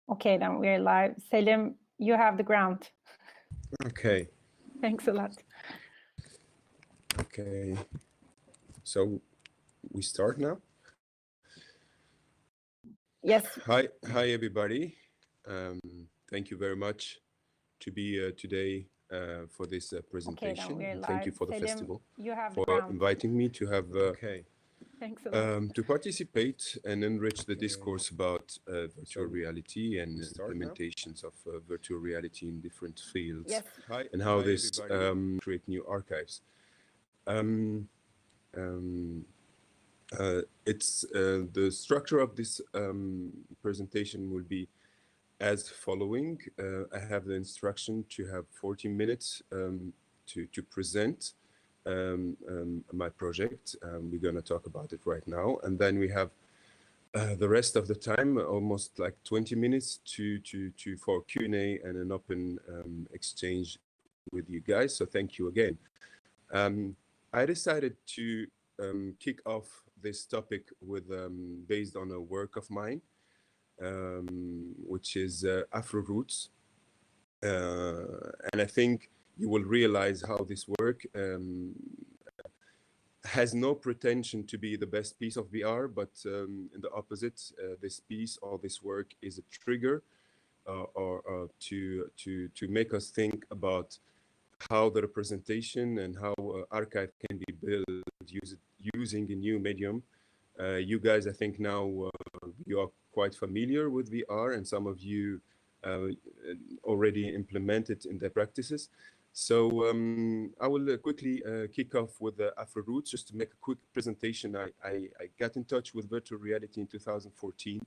Okay, then we're live. Selim, you have the ground. Okay. Thanks a lot. Okay. So we start now? Yes. Hi everybody. Thank you very much to be today for this presentation. Okay, then we're Thank you live. for the Selim, festival, you have for the ground. inviting me to have Thanks a lot. to participate and enrich the discourse about virtual reality and implementations of virtual reality in different fields. Yes. And how this create new archives. It's the structure of this presentation will be as following. I have the instruction to have 40 minutes to present my project. We're going to talk about it right now, and then we have the rest of the time, almost like 20 minutes for Q&A and an open exchange with you guys. So thank you again. I decided to kick off this topic with based on a work of mine, which is Afroroutes, and I think you will realize how this work has no pretension to be the best piece of VR, but in the opposite, this piece or this work is a trigger to make us think about how the representation and how archive can be built using a new medium. You guys, I think now you are quite familiar with VR, and some of you already implement it in their practices. So I will quickly kick off with the Afroroutes, just to make a quick presentation. I got in touch with virtual reality in 2014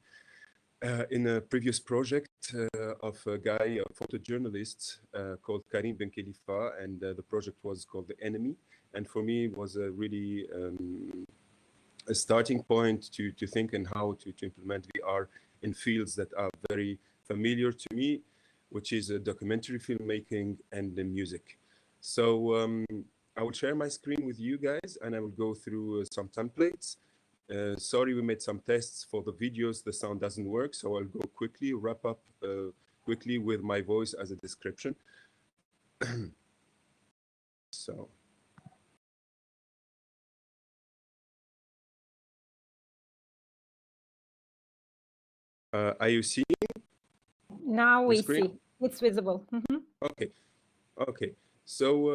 in a previous project of a guy, a photojournalist called Karim Ben Khalifa, and the project was called The Enemy. And for me, it was a really a starting point to think and how to implement VR in fields that are very familiar to me, which is documentary filmmaking and the music. So I will share my screen with you guys, and I will go through some templates. Sorry, we made some tests for the videos. The sound doesn't work, so I'll go quickly, wrap up quickly with my voice as a description. So. Are you seeing? Now we see. It's visible. Mm-hmm. Okay. Okay. So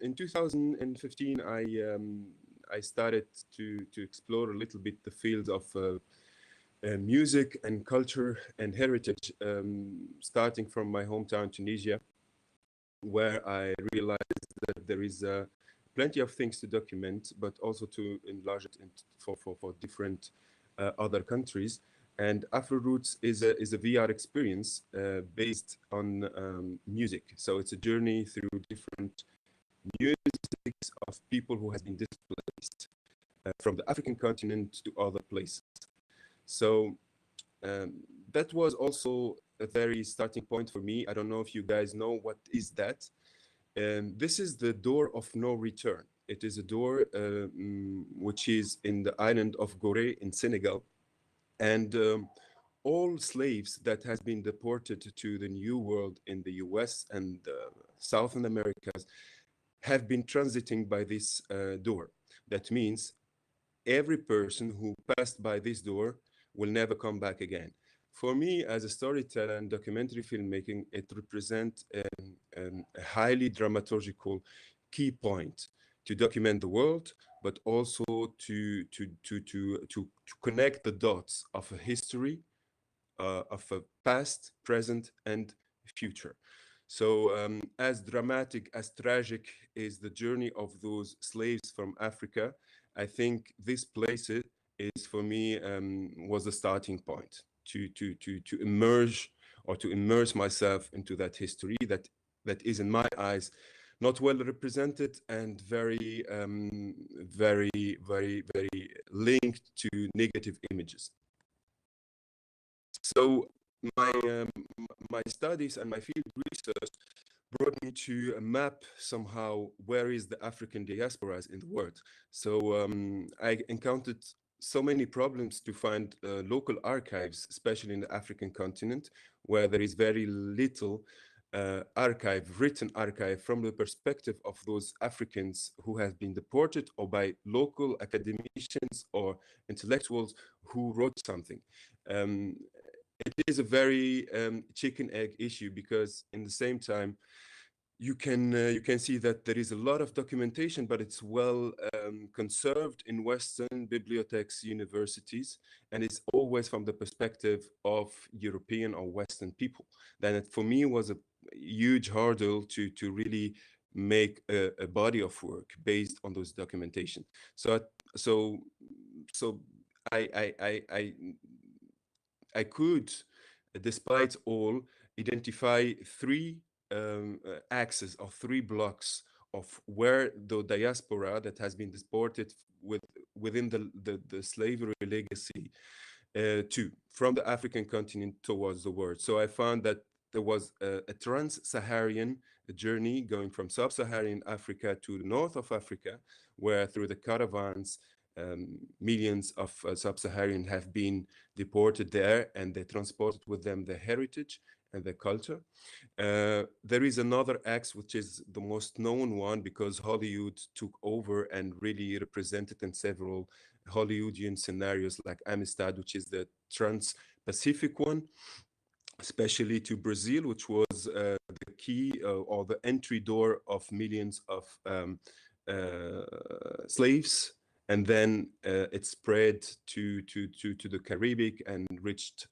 in 2015, I started to explore a little bit the field of music and culture and heritage, starting from my hometown, Tunisia, where I realized that there is plenty of things to document, but also to enlarge it for different other countries. And Afroroutes is a VR experience based on music. So it's a journey through different musics of people who has been displaced from the African continent to other places. So that was also a very starting point for me. I don't know if you guys know what is that. This is the door of no return. It is a door which is in the island of Gorée in Senegal. And all slaves that has been deported to the New World in the US and Southern Americas have been transiting by this door. That means every person who passed by this door will never come back again. For me, as a storyteller and documentary filmmaking, it represents a highly dramaturgical key point to document the world, but also to connect the dots of a history, of a past, present, and future. So as dramatic, as tragic is the journey of those slaves from Africa, I think this place is for me was the starting point to emerge or to immerse myself into that history that is in my eyes not well represented and very linked to negative images. So my studies and my field research brought me to map somehow where is the African diasporas in the world. So I encountered so many problems to find local archives, especially in the African continent, where there is very little written archive from the perspective of those Africans who have been deported, or by local academicians or intellectuals who wrote something. It is a very chicken egg issue, because in the same time you can see that there is a lot of documentation, but it's well conserved in Western bibliotheques, universities, and it's always from the perspective of European or Western people. Then it, for me, was a huge hurdle to really make a body of work based on those documentation. So I could, despite all, identify three axes or three blocks of where the diaspora that has been deported within the slavery legacy from the African continent towards the world. So I found that there was a trans-Saharan journey going from sub-Saharan Africa to the north of Africa, where through the caravans, millions of sub-Saharan have been deported there, and they transported with them their heritage and their culture. There is another axe, which is the most known one, because Hollywood took over and really represented in several Hollywoodian scenarios, like Amistad, which is the trans-Pacific one, especially to Brazil, which was the key or the entry door of millions of slaves. And then it spread to the Caribbean and reached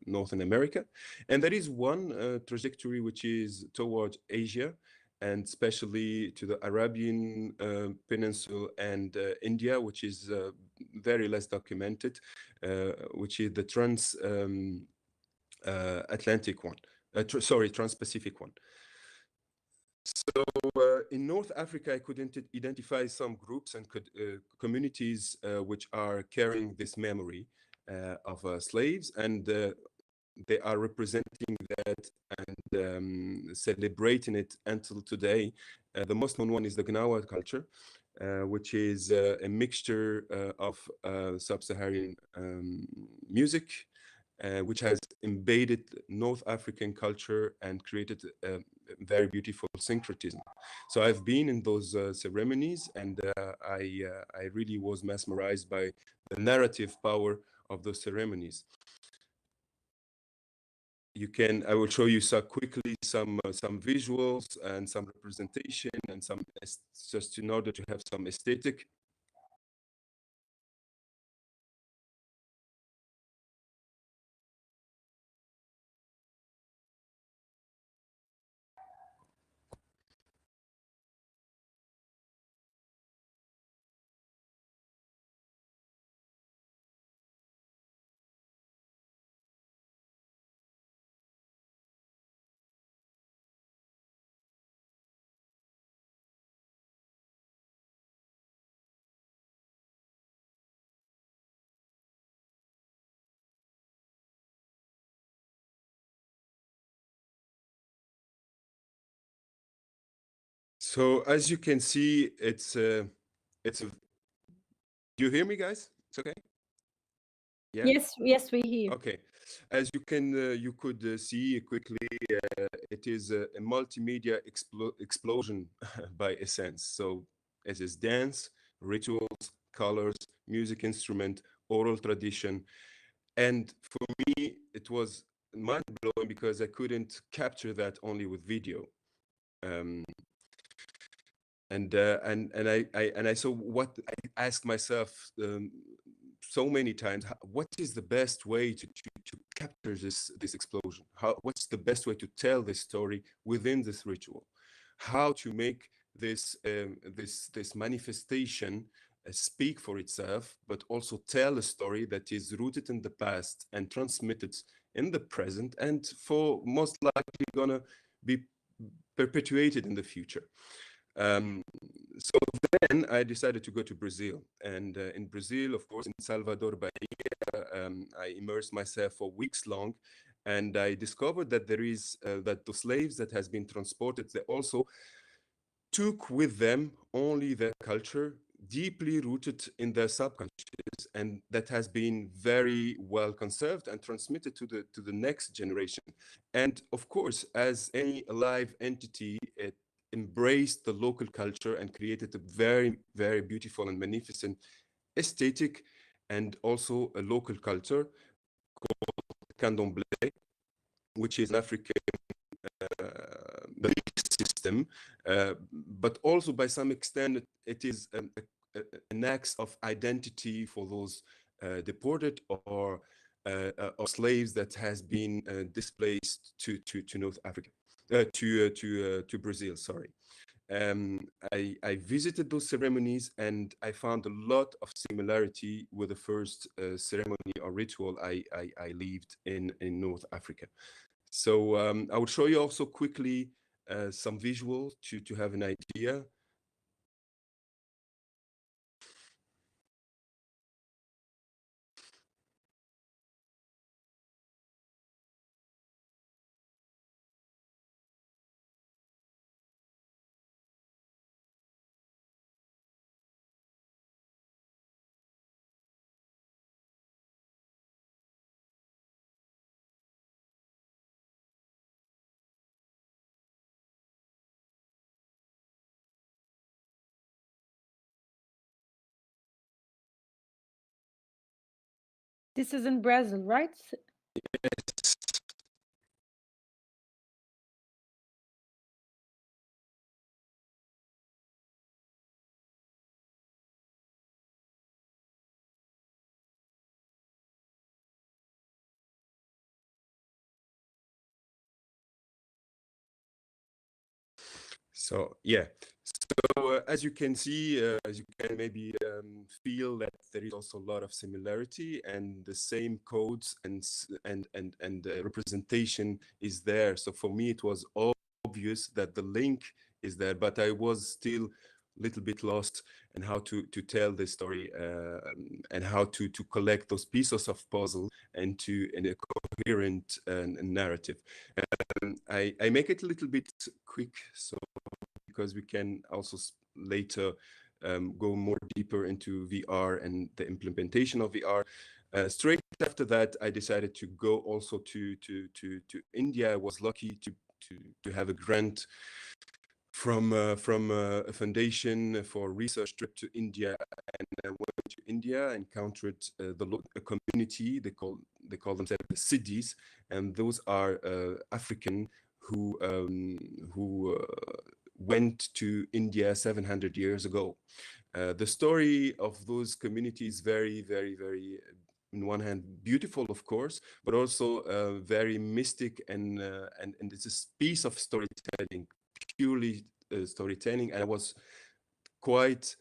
Northern America. And there is one trajectory which is towards Asia, and especially to the Arabian Peninsula and India, which is very less documented, which is the Atlantic one, Trans-Pacific one. So in North Africa, I could identify some groups and communities which are carrying this memory of slaves, and they are representing that and celebrating it until today. The most known one is the Gnawa culture, which is a mixture of sub-Saharan music, which has embedded North African culture and created a very beautiful syncretism. So I've been in those ceremonies, and I really was mesmerized by the narrative power of those ceremonies. I will show you so quickly some visuals and some representation and some, just in order to have some aesthetic. So as you can see, it's a. Do you hear me, guys? It's okay. Yeah. Yes, we hear. Okay. As you could see quickly, it is a multimedia explosion by essence. So it is dance, rituals, colors, music instrument, oral tradition. And for me, it was mind-blowing because I couldn't capture that only with video. And I so what I asked myself so many times, what is the best way to capture this explosion? What's the best way to tell this story within this ritual? How to make this this manifestation speak for itself, but also tell a story that is rooted in the past and transmitted in the present, and for most likely gonna be perpetuated in the future. So then I decided to go to Brazil, and in Brazil, of course, in Salvador, Bahia, I immersed myself for weeks long, And I discovered that there is that the slaves that has been transported, they also took with them only their culture, deeply rooted in their subconscious, and that has been very well conserved and transmitted to the next generation. And of course, as any alive entity, it embraced the local culture and created a very, very beautiful and magnificent aesthetic, and also a local culture called candomblé, which is an African belief system, but also by some extent it is an act of identity for those deported or slaves that has been displaced to North Africa, to Brazil. Sorry. I visited those ceremonies and I found a lot of similarity with the first ceremony or ritual I lived in North Africa. So I will show you also quickly some visuals to have an idea. This is in Brazil, right? Yes. So yeah, so as you can see, as you can maybe feel that there is also a lot of similarity, and the same codes and representation is there. So for me, it was obvious that the link is there, but I was still a little bit lost in how to tell the story and how to collect those pieces of puzzle into in a coherent narrative. I make it a little bit quick, so because we can also later go more deeper into VR and the implementation of VR. Straight after that, I decided to go also to India. I was lucky to have a grant from a foundation for research trip to India, and I went to India, encountered a community. They call themselves the Siddhis, and those are African who went to India 700 years ago. The story of those communities very, very, very, on one hand, beautiful, of course, but also very mystic, and it's a piece of storytelling, purely storytelling. And I was quite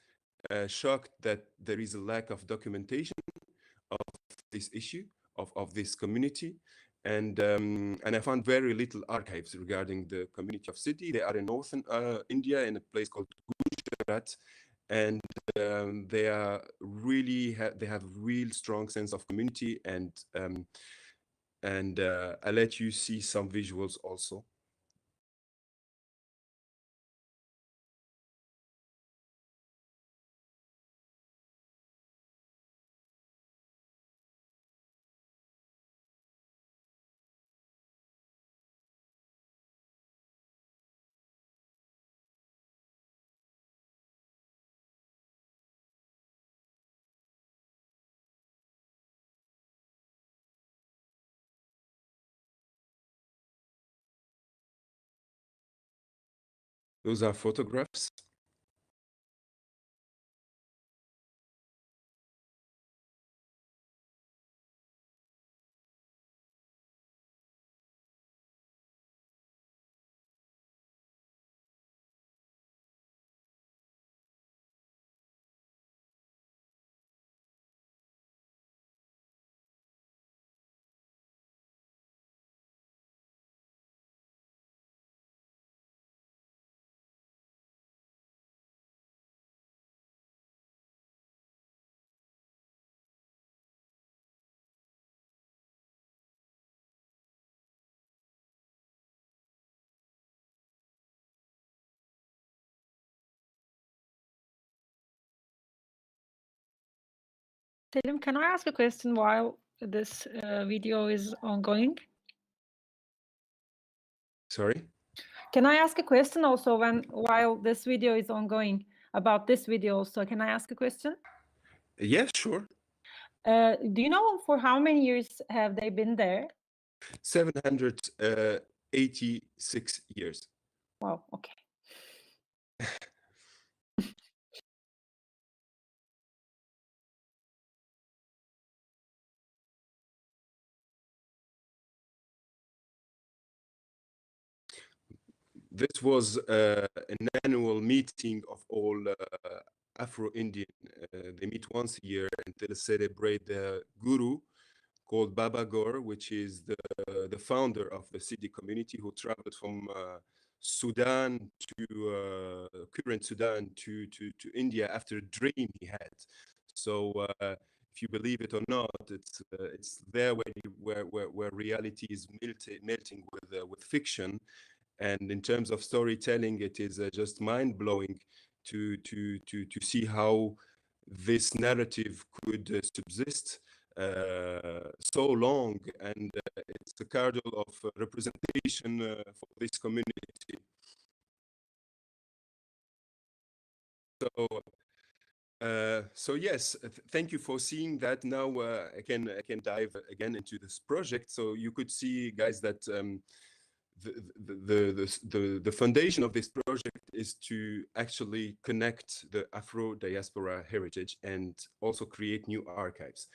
shocked that there is a lack of documentation of this issue, of this community. And I found very little archives regarding the community of Siddhi. They are in northern India, in a place called Gujarat, and they are really they have real strong sense of community. And I'll let you see some visuals also. Those are photographs. Selim, can I ask a question while this video is ongoing? Sorry? Can I ask a question also while this video is ongoing about this video also? Can I ask a question? Yeah, sure. Do you know for how many years have they been there? 786 years. Wow, okay. This was an annual meeting of all Afro-Indian. They meet once a year and they celebrate the guru called Baba Gor, which is the founder of the Sidi community who traveled from Sudan to current Sudan to India after a dream he had. So if you believe it or not, it's there where reality is melting with fiction. And in terms of storytelling, it is just mind-blowing to see how this narrative could subsist so long, and it's a cardinal of representation for this community. So yes, thank you for seeing that. Now I can dive again into this project. So you could see, guys, that the foundation of this project is to actually connect the Afro diaspora heritage and also create new archives.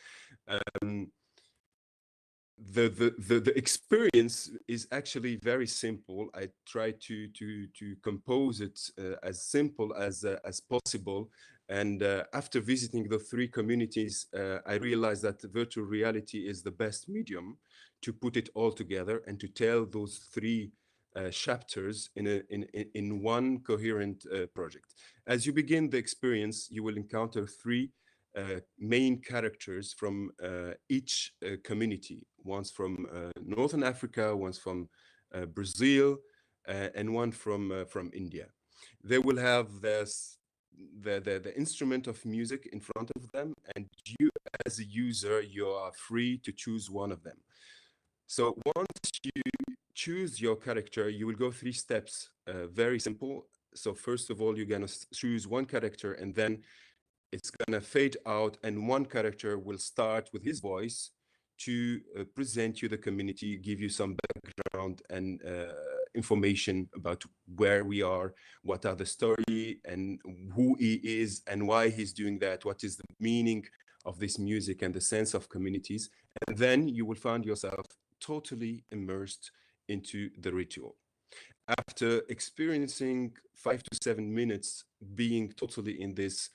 The experience is actually very simple. I try to compose it as simple as possible. And after visiting the three communities, I realized that virtual reality is the best medium to put it all together and to tell those three chapters in one coherent project. As you begin the experience, you will encounter three main characters from each community. One's from Northern Africa, one's from Brazil, and one from India. They will have the instrument of music in front of them, and you as a user, you are free to choose one of them. So once you choose your character, you will go three steps, very simple. So first of all, you're gonna choose one character, and then it's gonna fade out, and one character will start with his voice to present you the community, give you some background and information about where we are, what are the story, and who he is, and why he's doing that, what is the meaning of this music and the sense of communities. And then you will find yourself totally immersed into the ritual. After experiencing 5 to 7 minutes being totally in this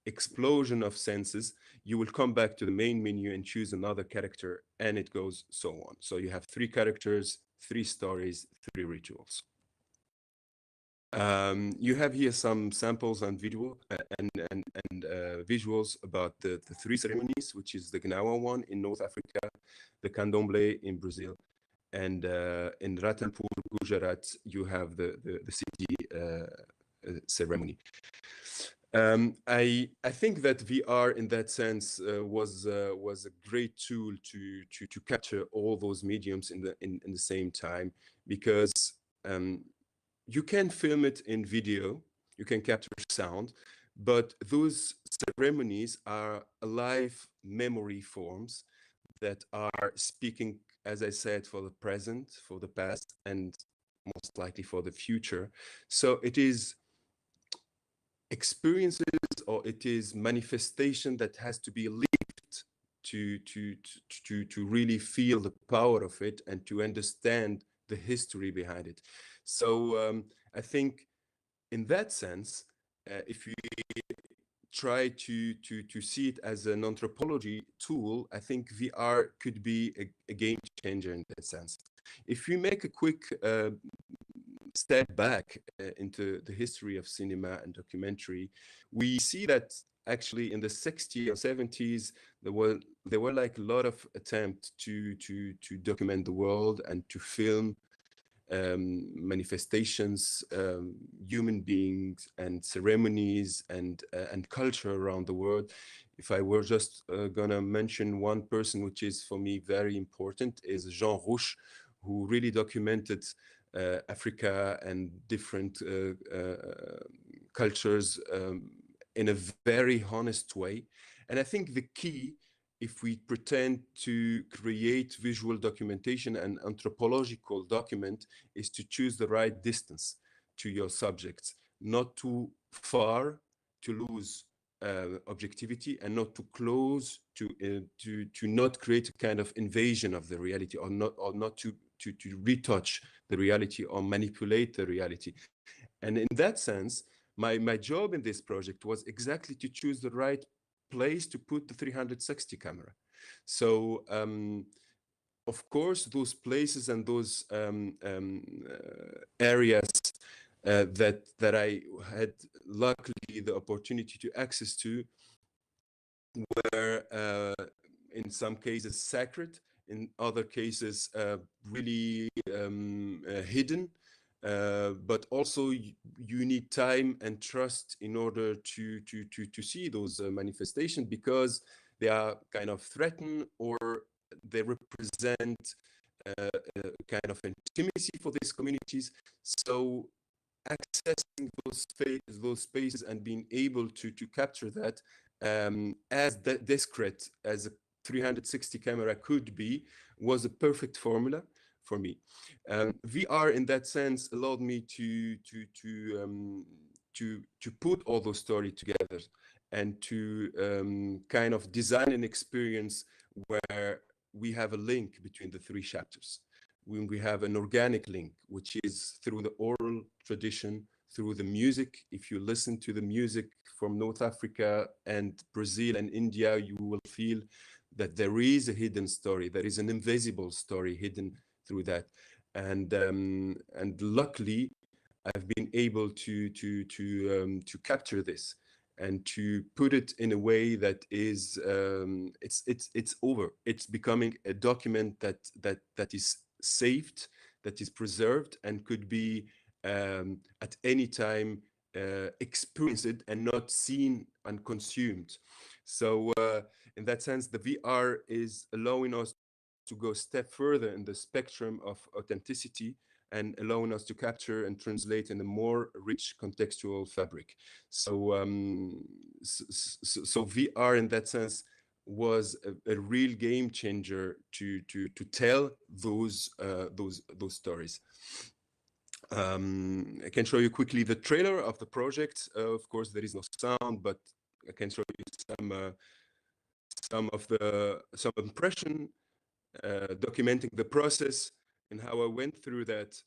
explosion of senses, you will come back to the main menu and choose another character, and it goes so on. So you have three characters, three stories, three rituals. You have here some samples and video and visuals about the three ceremonies, which is the Gnawa one in North Africa, the Candomblé in Brazil, and in Ratanpur, Gujarat, you have the city ceremony. I think that VR in that sense was a great tool to capture all those mediums in the same time, because you can film it in video, you can capture sound, but those ceremonies are alive memory forms that are speaking, as I said, for the present, for the past, and most likely for the future. So it is experiences, or it is manifestation that has to be lived to really feel the power of it and to understand the history behind it. So I think in that sense, if you try to see it as an anthropology tool, I think VR could be a game changer in that sense. If we make a quick step back into the history of cinema and documentary, we see that actually in the 60s or 70s, there were like a lot of attempts to document the world and to film manifestations, human beings, and ceremonies, and culture around the world. If I were just gonna mention one person, which is for me very important, is Jean Rouch, who really documented Africa and different cultures in a very honest way. And I think the key, if we pretend to create visual documentation and anthropological document, is to choose the right distance to your subjects, not too far to lose objectivity, and not too close to not create a kind of invasion of the reality, or not to retouch the reality or manipulate the reality. And in that sense, my job in this project was exactly to choose the right place to put the 360 camera. So of course, those places and those areas that I had luckily the opportunity to access to were in some cases sacred, in other cases really hidden. But also you need time and trust in order to see those manifestations, because they are kind of threatened, or they represent kind of intimacy for these communities. So accessing those spaces and being able to capture that as discreet as a 360 camera could be, was a perfect formula for me. VR in that sense allowed me to put all those stories together, and to kind of design an experience where we have a link between the three chapters. When we have an organic link, which is through the oral tradition, through the music. If you listen to the music from North Africa and Brazil and India, you will feel that there is a hidden story, there is an invisible story hidden through that. And luckily, I've been able to capture this and to put it in a way that is it's over. It's becoming a document that is saved, that is preserved, and could be at any time experienced and not seen and consumed. So in that sense, the VR is allowing us to go a step further in the spectrum of authenticity, and allowing us to capture and translate in a more rich contextual fabric. So so VR in that sense was a real game changer to tell those stories. I can show you quickly the trailer of the project. Of course, there is no sound, but I can show you some impression, documenting the process and how I went through that.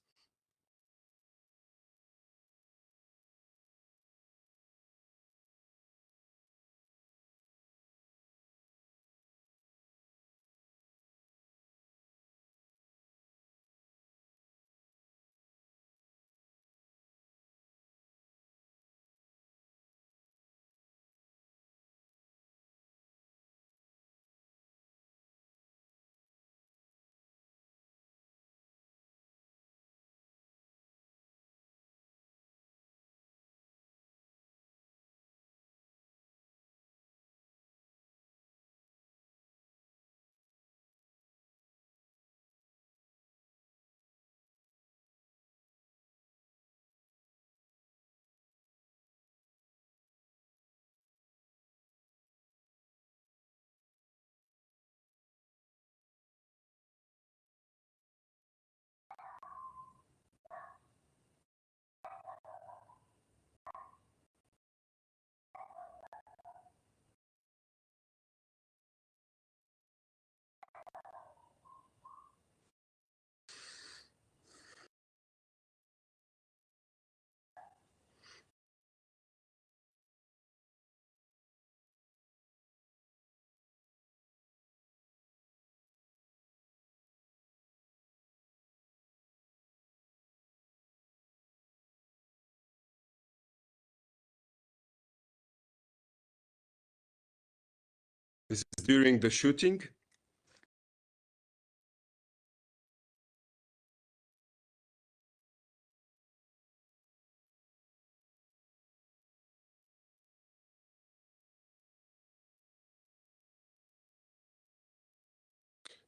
This is during the shooting.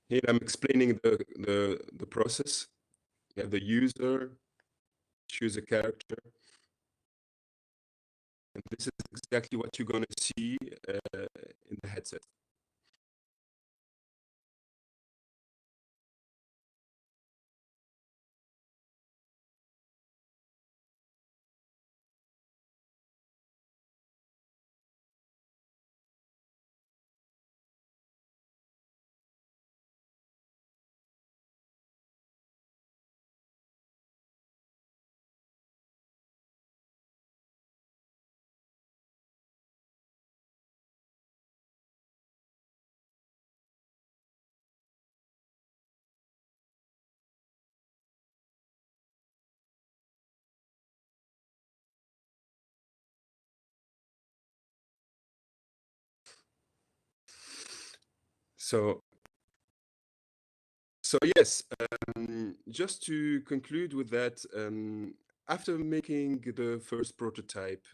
Here I'm explaining the process. You have the user, choose a character. And this is exactly what you're going to see in the headset. So yes, just to conclude with that, after making the first prototype,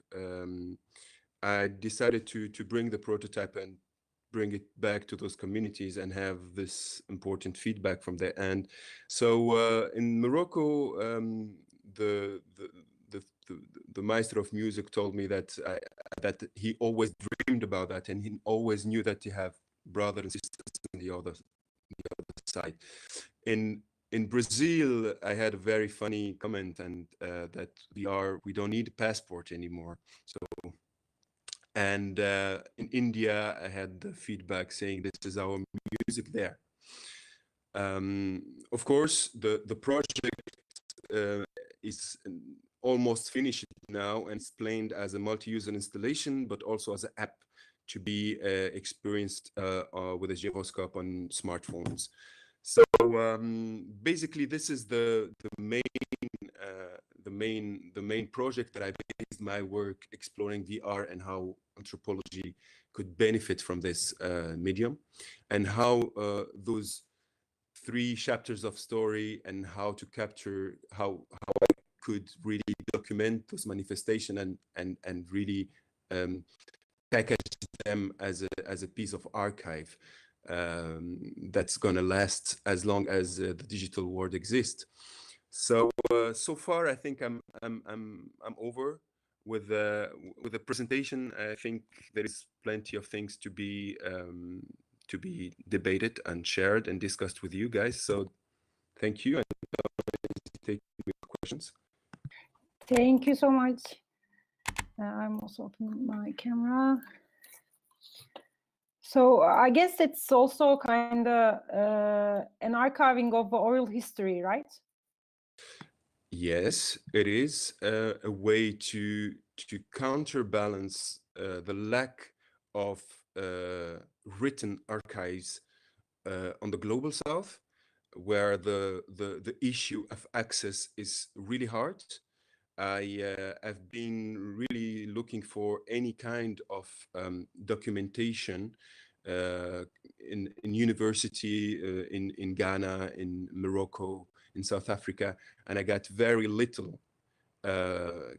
I decided to bring the prototype and bring it back to those communities and have this important feedback from their end. So in Morocco, the maestro of music told me that that he always dreamed about that, and he always knew that you have brothers and sisters on the other side. In Brazil, I had a very funny comment, and that we don't need a passport anymore. So, and in India, I had the feedback saying this is our music there. Of course, the project is almost finished now and it's planned as a multi-user installation, but also as an app to be experienced with a gyroscope on smartphones. So basically, this is the main project that I based my work exploring VR and how anthropology could benefit from this medium, and how those 3 chapters of story and how to capture how I could really document those manifestation and really package them as a piece of archive that's going to last as long as the digital world exists. So so far, I think I'm over with the presentation. I think there is plenty of things to be debated and shared and discussed with you guys. So thank you, and take questions. Thank you so much. I'm also opening my camera. So I guess it's also kind of an archiving of oral history, right? Yes, it is a way to counterbalance the lack of written archives on the global south, where the issue of access is really hard. I have been really looking for any kind of documentation in university, in Ghana, in Morocco, in South Africa, and I got very little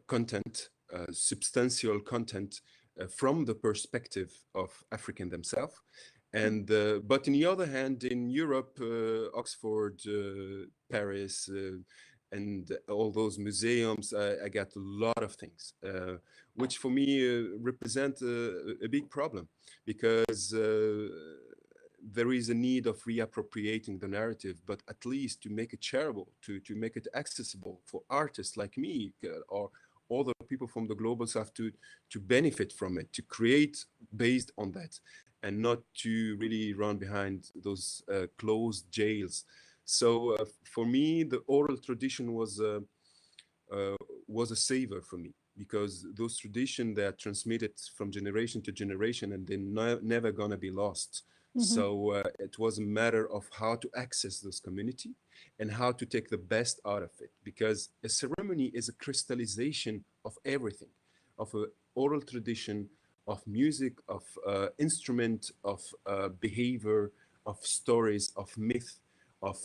content, substantial content from the perspective of African themselves. And but on the other hand, in Europe, Oxford, Paris, and all those museums, I got a lot of things, which for me represent a big problem, because there is a need of reappropriating the narrative, but at least to make it shareable, to make it accessible for artists like me or other people from the global south to benefit from it, to create based on that, and not to really run behind those closed jails. So for me, the oral tradition was a savior for me, because those traditions, they are transmitted from generation to generation, and they're never gonna be lost. So it was a matter of how to access this community and how to take the best out of it, because a ceremony is a crystallization of everything, of an oral tradition, of music, of instrument, of behavior, of stories, of myth, of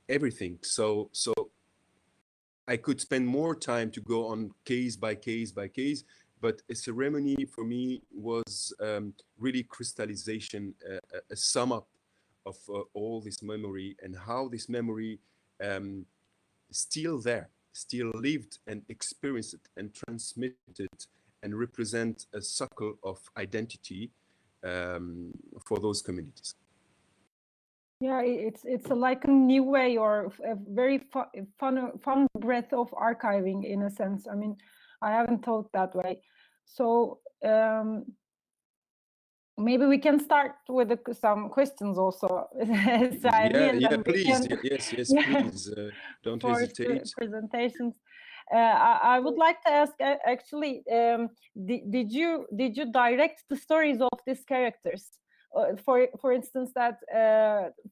everything. So I could spend more time to go on case by case by case, but a ceremony for me was really crystallization, a sum up of all this memory, and how this memory still there, still lived and experienced and transmitted and represent a circle of identity for those communities. Yeah, it's like a new way, or a very fun breadth of archiving, in a sense. I mean, I haven't thought that way. So maybe we can start with some questions also. Yeah, please. Yes, please. Don't hesitate. Presentations. I would like to ask, actually, did you direct the stories of these characters? For instance, that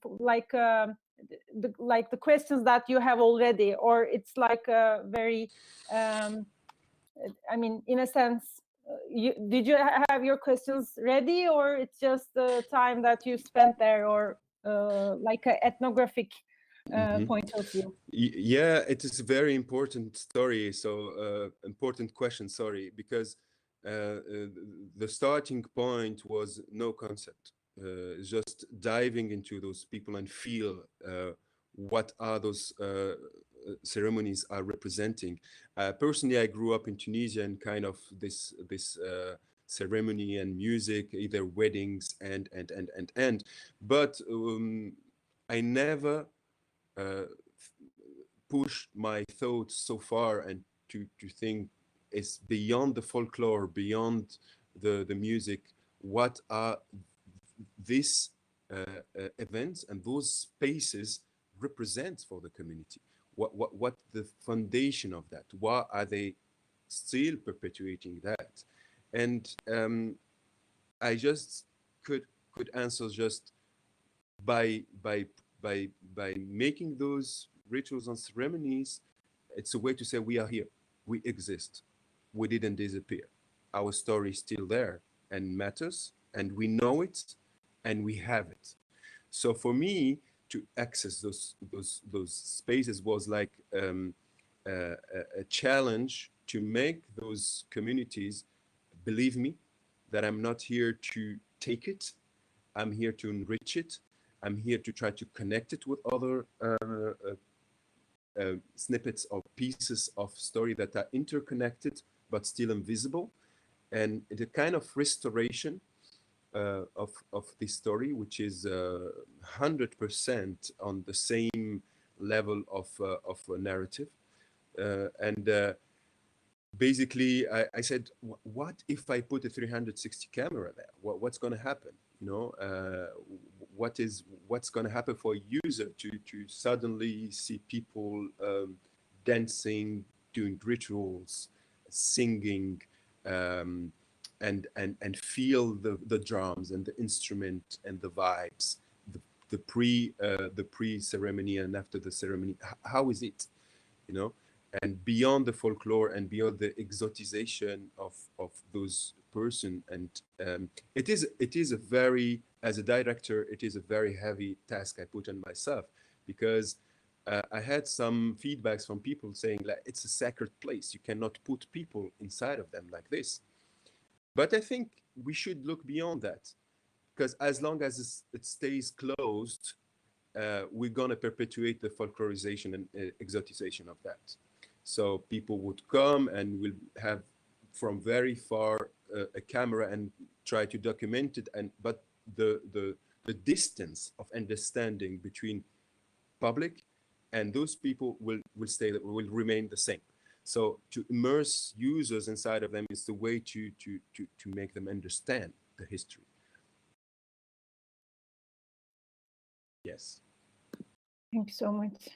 like the questions that you have already, or it's like a very, I mean, in a sense, did you have your questions ready, or it's just the time that you spent there, or like an ethnographic point of view? Yeah, it is a very important story. So important question, sorry, because the starting point was no concept, just diving into those people and feel what are those ceremonies are representing. Personally, I grew up in Tunisia, and kind of this ceremony and music, either weddings and but I never push my thoughts so far and to think it's beyond the folklore, beyond the music. What are these events and those spaces represent for the community? What the foundation of that? Why are they still perpetuating that? And I just could answer just by making those rituals and ceremonies. It's a way to say we are here, we exist, we didn't disappear. Our story is still there and matters, and we know it, and we have it. So for me to access those spaces was like a challenge to make those communities believe me that I'm not here to take it, I'm here to enrich it. I'm here to try to connect it with other snippets or pieces of story that are interconnected but still invisible, and the kind of restoration of this story, which is 100% on the same level of a narrative, and basically I said, what if I put a 360 camera there? What's going to happen? You know, what's going to happen for a user to suddenly see people dancing, doing rituals, singing, and feel the drums and the instrument and the vibes, the pre ceremony and after the ceremony. How is it, you know? And beyond the folklore and beyond the exotization of those person, and it is a very, as a director, it is a very heavy task I put on myself, because I had some feedbacks from people saying like it's a sacred place, you cannot put people inside of them like this. But I think we should look beyond that, because as long as it stays closed, we're gonna perpetuate the folklorization and exotization of that. So people would come and will have from very far a camera and try to document it, but the distance of understanding between public and those people will remain the same. So to immerse users inside of them is the way to make them understand the history. Yes. Thank you so much.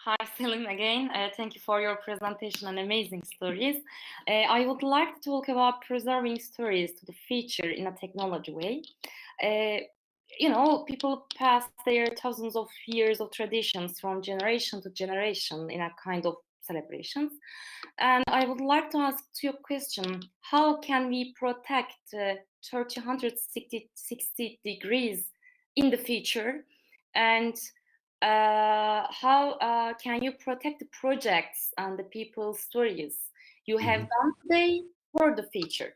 Hi, Selim again. Thank you for your presentation and amazing stories. I would like to talk about preserving stories to the future in a technology way. You know, people pass their thousands of years of traditions from generation to generation in a kind of celebrations. And I would like to ask you a question: how can we protect 360 degrees in the future? And how can you protect the projects and the people's stories you have done today for the future?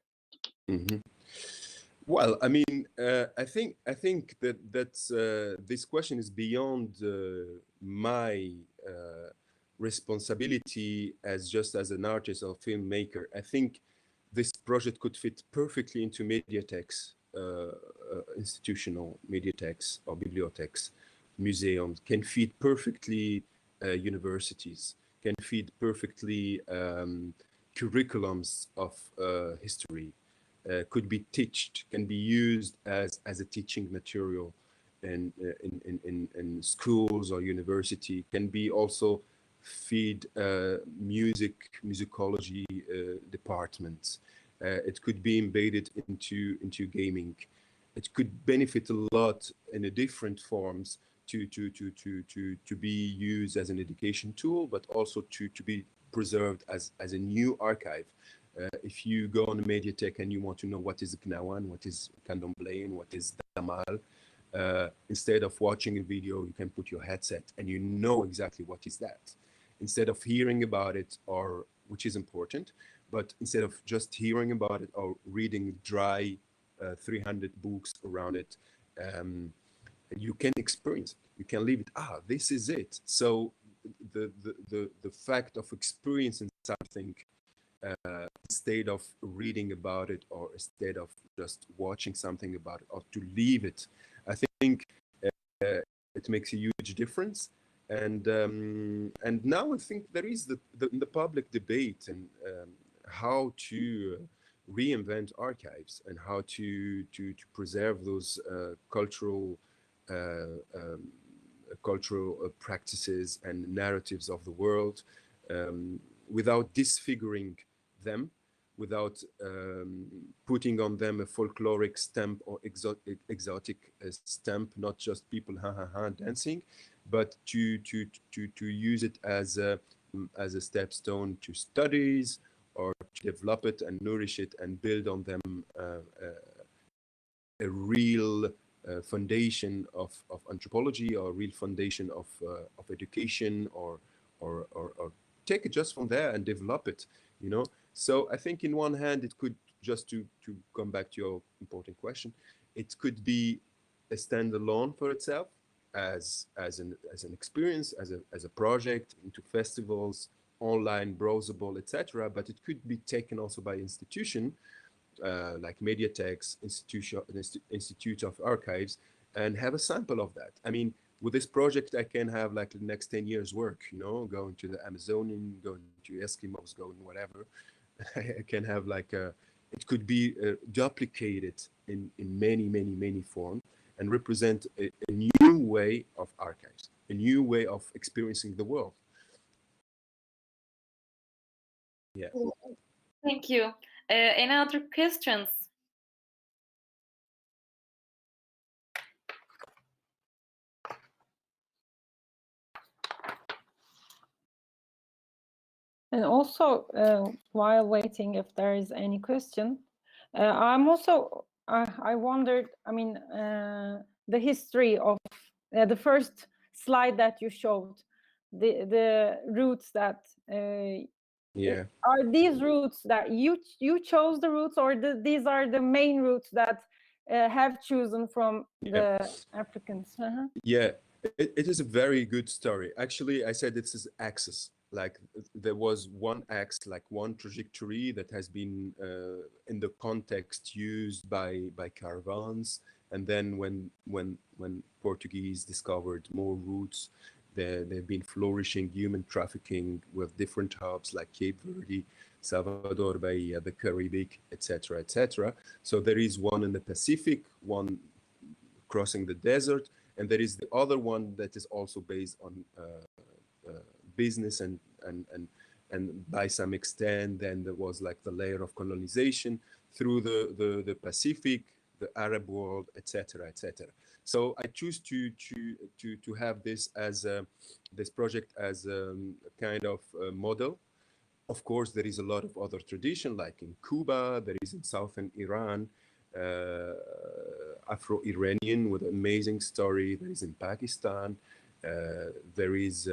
Well, I mean, I think that's this question is beyond my responsibility as just as an artist or filmmaker. I think this project could fit perfectly into mediatheks, institutional mediatheks or bibliothèques, museums, can feed perfectly universities, can feed perfectly curriculums of history, could be taught, can be used as a teaching material in schools or university, can be also feed musicology departments. It could be embedded into gaming. It could benefit a lot in a different forms to be used as an education tool, but also to be preserved as a new archive. If you go on a mediathek and you want to know what is Gnawan, what is Candomblé, what is Damal, instead of watching a video, you can put your headset and you know exactly what is that. Instead of hearing about it, or which is important, but instead of just hearing about it or reading dry 300 books around it, you can experience it. You can live it. Ah, this is it. So the fact of experiencing something instead of reading about it, or instead of just watching something about it, or to leave it, I think it makes a huge difference. And now I think there is the public debate and how to reinvent archives and how to preserve those cultural practices and narratives of the world without disfiguring them, without putting on them a folkloric stamp or exotic stamp, not just people dancing, but to use it as a stepstone to studies, or to develop it and nourish it and build on them a real foundation of anthropology, or a real foundation of education, or take it just from there and develop it, you know. So I think in one hand it could, just to come back to your important question, it could be a standalone for itself as an experience, as a project into festivals, online, browsable, etc. But it could be taken also by institution like mediatheks, institute of archives, and have a sample of that. I mean, with this project, I can have like the next 10 years work, you know, going to the Amazonian, going to Eskimos, going whatever. I can have like it could be duplicated in many forms and represent a new way of archives, a new way of experiencing the world. Yeah. Thank you. Any other questions? And also, while waiting, if there is any question, I'm also, I wondered, I mean, the history of the first slide that you showed, the routes that, Yeah. are these routes that you chose the routes, or these are the main routes that have chosen from the Africans? Yeah, it is a very good story. Actually, I said this is axis. Like there was one axe, like one trajectory that has been in the context used by caravans, and then when Portuguese discovered more routes, they've been flourishing human trafficking with different hubs like Cape Verde, Salvador Bahia, the Caribbean, etc., etc. So there is one in the Pacific, one crossing the desert, and there is the other one that is also based on business and by some extent, then there was like the layer of colonization through the Pacific, the Arab world, etc., etc. So I choose to have this as this project as a kind of model. Of course, there is a lot of other tradition, like in Cuba, there is in southern Iran, Afro-Iranian with an amazing story. There is in Pakistan. There is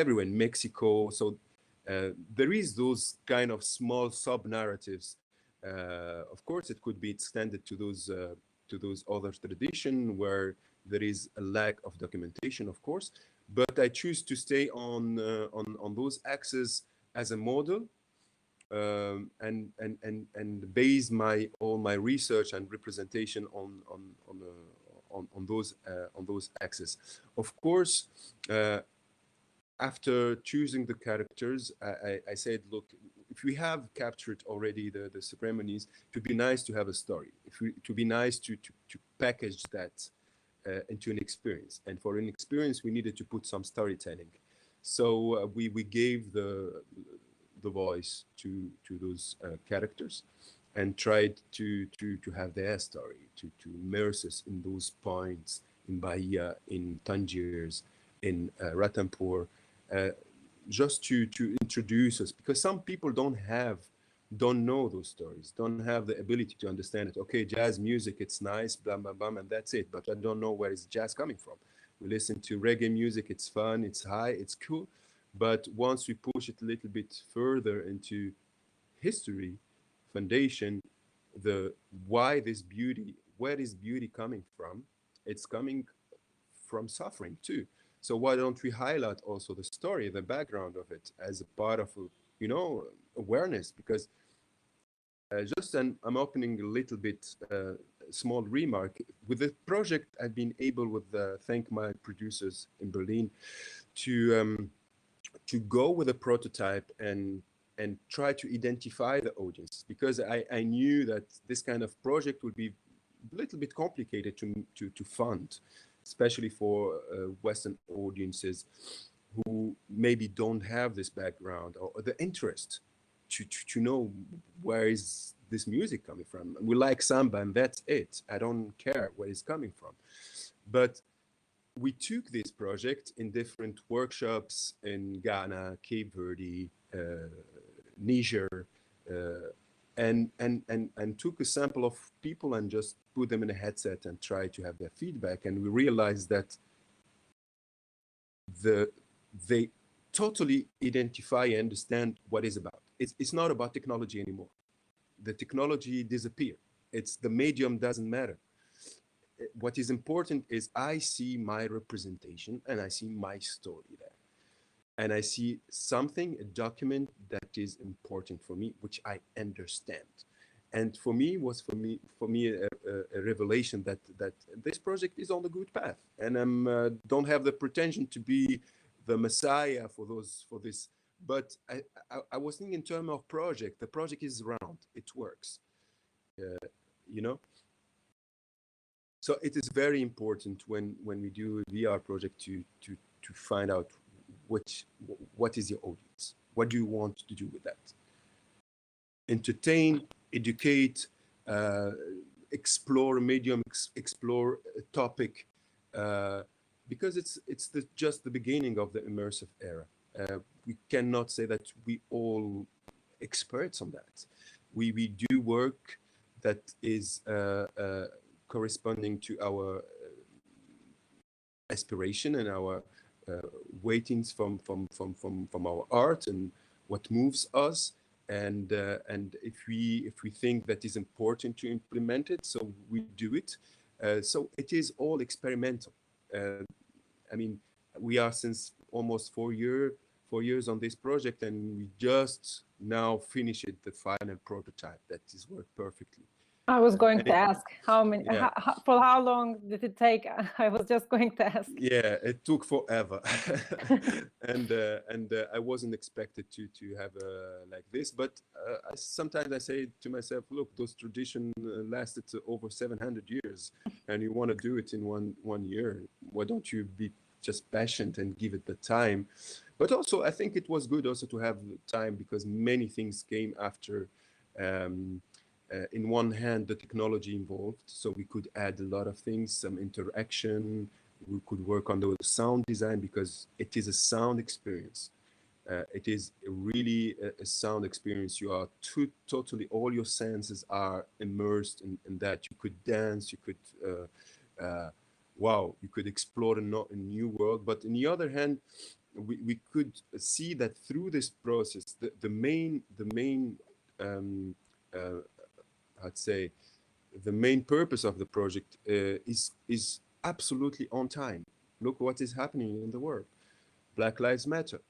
everywhere in Mexico. So there is those kind of small sub-narratives Of course, it could be extended to those other traditions where there is a lack of documentation, of course. But I choose to stay on those axes as a model, and base all my research and representation on those axes. Of course, after choosing the characters, I said, look, if we have captured already the ceremonies, it would be nice to have a story. It would be nice to package that into an experience. And for an experience, we needed to put some storytelling. So we gave the voice to those characters and tried to have their story, to immerse us in those points in Bahia, in Tangiers, in Ratampur, just to introduce us, because some people don't know those stories, don't have the ability to understand it. Okay, jazz music, it's nice, blah, blah, blah, and that's it. But I don't know where is jazz coming from. We listen to reggae music, it's fun, it's high, it's cool. But once we push it a little bit further into history, foundation, where is beauty coming from? It's coming from suffering too. So why don't we highlight also the story, the background of it as a part of, awareness? Because I'm opening a little bit small remark. With the project, I've been able, thank my producers in Berlin, to go with a prototype and try to identify the audience, because I knew that this kind of project would be a little bit complicated to fund, especially for Western audiences who maybe don't have this background or the interest to know where is this music coming from. We like samba and that's it. I don't care where it's coming from. But we took this project in different workshops in Ghana, Cape Verde, Niger, and took a sample of people and just put them in a headset and try to have their feedback. And we realized that they totally identify and understand what it's about. It's not about technology anymore. The technology disappeared. The medium doesn't matter. What is important is I see my representation and I see my story there. And I see something, a document that is important for me, which I understand. And for me a revelation that this project is on the good path. And I don't have the pretension to be the messiah for this. But I was thinking in terms of project. The project is round. It works. So it is very important when we do a VR project to find out what is your audience? What do you want to do with that? Entertain, educate, explore a medium, explore a topic, because it's just the beginning of the immersive era. We cannot say that we all experts on that. We do work that is corresponding to our aspiration and our waitings from our art and what moves us, and if we think that is important to implement it, so we do it. So it is all experimental. I mean, we are since almost 4 years on this project, and we just now finished the final prototype that is worked perfectly. I was going to ask Yeah. for how long did it take? I was just going to ask. Yeah, it took forever, and I wasn't expected to have like this. But sometimes I say to myself, look, those traditions lasted over 700 years, and you want to do it in one year. Why don't you be just patient and give it the time? But also, I think it was good also to have time, because many things came after. In one hand, the technology involved, so we could add a lot of things, some interaction. We could work on the sound design, because it is a sound experience. It is really a sound experience. You are totally, all your senses are immersed in that. You could dance, you could, you could explore a new world. But on the other hand, we could see that through this process, the main I'd say, the main purpose of the project is absolutely on time. Look what is happening in the world. Black Lives Matter.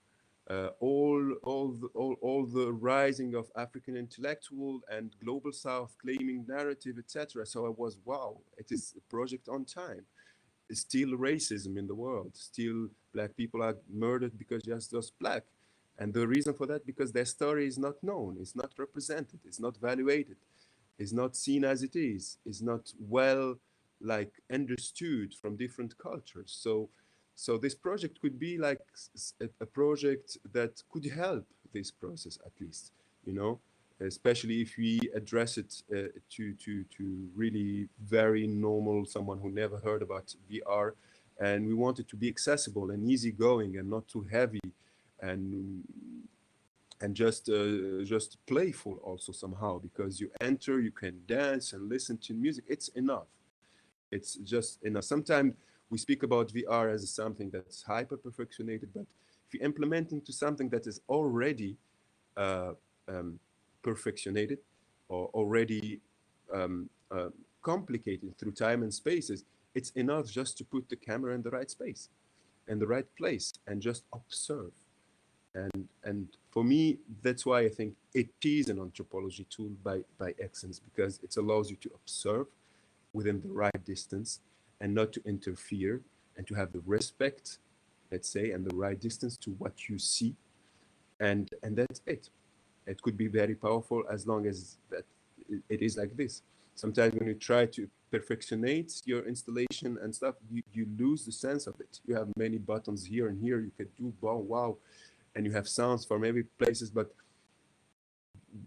All the rising of African intellectual and global South claiming narrative, etc. So I was, wow, it is a project on time. Still racism in the world. Still black people are murdered because just black. And the reason for that, because their story is not known, it's not represented, it's not valuated, it's not seen as it is not well understood from different cultures. So this project could be like a project that could help this process, at least, especially if we address it to really very normal, someone who never heard about VR, and we want it to be accessible and easygoing and not too heavy, and just playful also somehow, because you enter, you can dance and listen to music. It's enough. It's just enough. Sometimes we speak about VR as something that's hyper perfectionated, but if you implement into something that is already perfectionated or already complicated through time and spaces, it's enough just to put the camera in the right space, in the right place, and just observe. And for me, that's why I think it is an anthropology tool by excellence, because it allows you to observe within the right distance and not to interfere, and to have the respect, let's say, and the right distance to what you see. And that's it. It could be very powerful as long as that it is like this. Sometimes when you try to perfectionate your installation and stuff, you lose the sense of it. You have many buttons here and here. You can do wow, and you have sounds from every places, but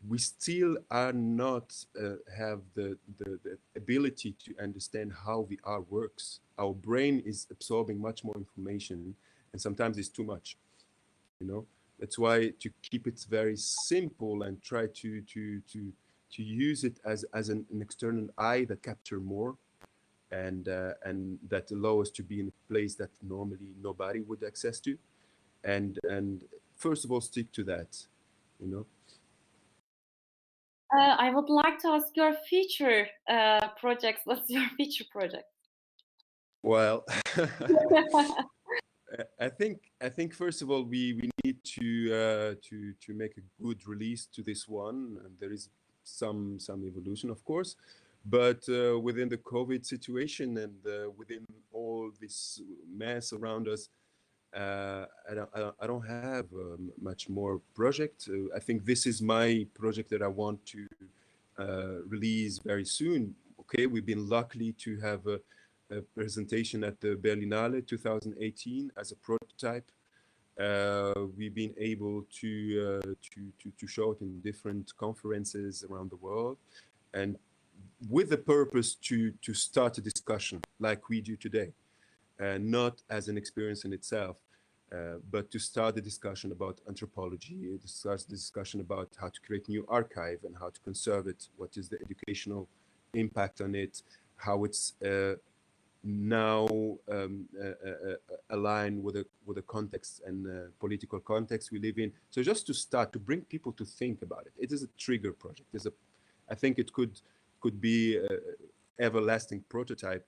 we still are not have the ability to understand how VR works. Our brain is absorbing much more information, and sometimes it's too much. That's why to keep it very simple and try to use it as an external eye that capture more, and that allow us to be in a place that normally nobody would access to, and first of all stick to that. I would like to ask your future projects. What's your future project? Well, I think first of all we need to make a good release to this one, and there is some evolution, of course, but within the COVID situation and within all this mess around us, I don't have much more project. I think this is my project that I want to release very soon. Okay, we've been lucky to have a presentation at the Berlinale 2018 as a prototype. We've been able to show it in different conferences around the world, and with the purpose to start a discussion like we do today. Not as an experience in itself, but to start a discussion about anthropology, to start a discussion about how to create new archive and how to conserve it, what is the educational impact on it, how it's now aligned with the context and political context we live in. So just to start to bring people to think about it. It is a trigger project. I think it could be an everlasting prototype.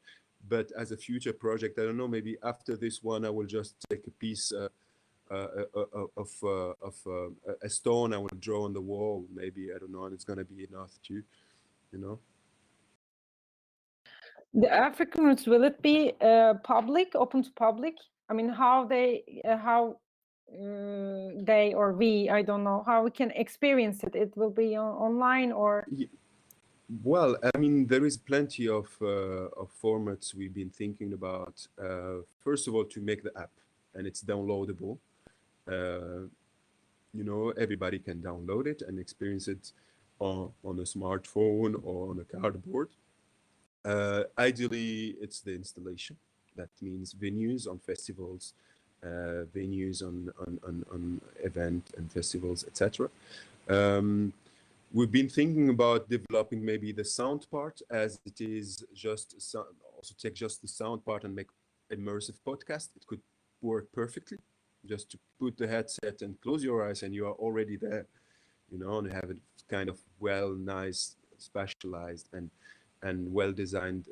But as a future project, I don't know, maybe after this one, I will just take a piece of a stone I will draw on the wall, maybe, I don't know, and it's going to be enough too, The African roots, will it be public, open to public? I mean, how they or we, I don't know, how we can experience it. It will be online or? Well, I mean, there is plenty of formats we've been thinking about. First of all, to make the app, and it's downloadable. Everybody can download it and experience it on a smartphone or on a cardboard. Ideally, it's the installation. That means venues on festivals, venues on event and festivals, etc. We've been thinking about developing maybe the sound part, as it is just also take just the sound part and make immersive podcast. It could work perfectly. Just to put the headset and close your eyes and you are already there, and have a kind of nice specialized and well-designed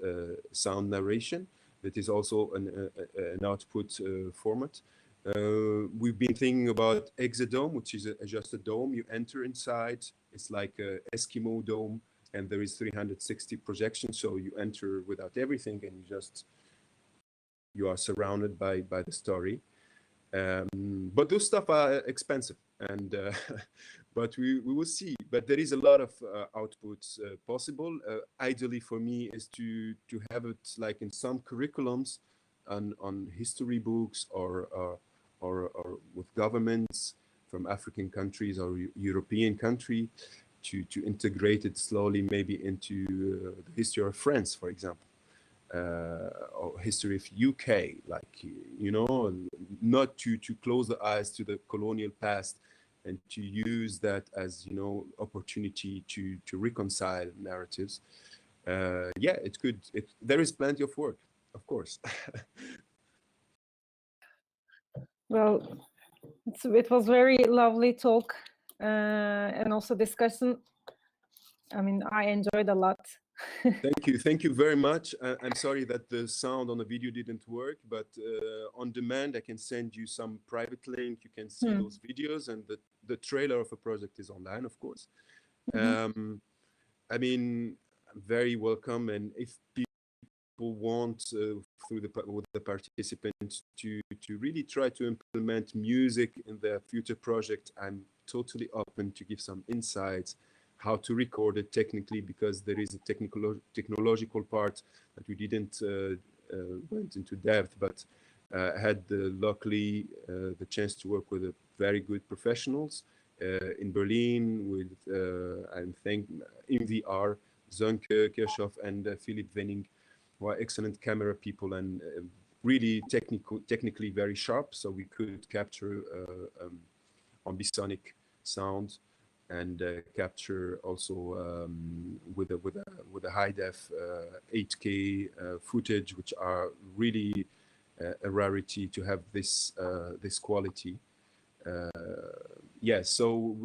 sound narration that is also an output format. We've been thinking about Exodome, which is just a dome. You enter inside, it's like an Eskimo dome, and there is 360 projections, so you enter without everything, and you are surrounded by the story. But those stuff are expensive, and but we will see. But there is a lot of outputs possible. Ideally for me is to have it like in some curriculums on history books or with governments from African countries or European country to integrate it slowly maybe into the history of France, for example. Or history of UK, like, you know, not to close the eyes to the colonial past and to use that as, you know, opportunity to reconcile narratives. Yeah, there is plenty of work, of course. Well, it was very lovely talk and also discussion. I mean, I enjoyed a lot. Thank you very much. I'm sorry that the sound on the video didn't work, but on demand I can send you some private link. You can see those videos, and the trailer of a project is online, of course. I mean, very welcome, and if people want with the participants to really try to implement music in their future project, I'm totally open to give some insights how to record it technically, because there is a technological part that we didn't went into depth, but I had luckily the chance to work with very good professionals in Berlin with in VR, Sönke Kirchhoff and Philipp Wenning, who are excellent camera people and really technically very sharp, so we could capture ambisonic sound and capture also with a high def 8K footage, which are really a rarity to have this quality. Yeah, so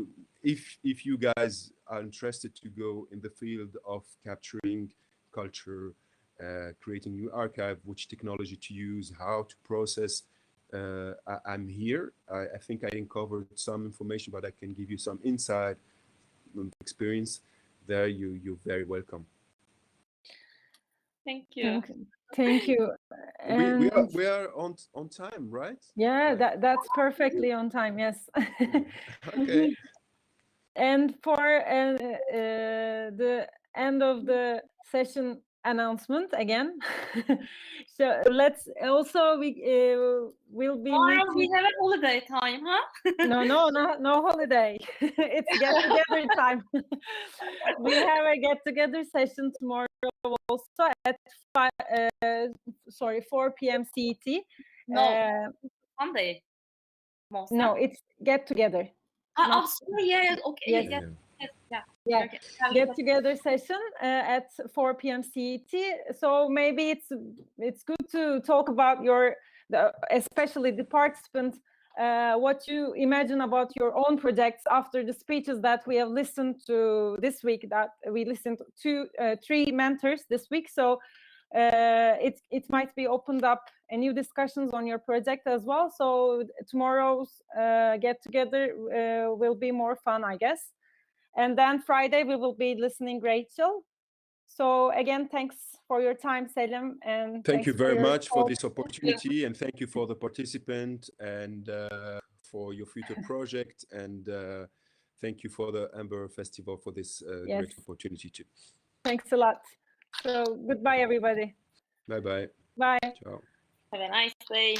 if you guys are interested to go in the field of capturing culture, creating new archive, which technology to use, how to process, I'm here. I think I uncovered some information, but I can give you some insight experience there. You're very welcome. Thank you. Thank you. We are on time, right? Yeah, that's perfectly on time. Yes. Okay. And for the end of the session announcement again. So let's also we'll be Tomorrow we have a holiday time, huh? no holiday. It's get together time. We have a get together session tomorrow also at 4 p.m. CET. No, Monday. No, it's get together. Oh, sorry, yeah, okay, yes. Yeah. Okay. Get together session at 4 p.m. CET. So maybe it's good to talk about especially the participants, what you imagine about your own projects after the speeches that we have listened to this week. That we listened to 3 mentors this week. So it might be opened up a new discussions on your project as well. So tomorrow's get together will be more fun, I guess. And then Friday we will be listening Rachel. So again, thanks for your time, Selim, and thank you very much for this opportunity, and thank you for the participant and for your future project, and thank you for the Amber Festival for this great opportunity too. Thanks a lot. So goodbye, everybody. Bye bye. Bye. Ciao. Have a nice day.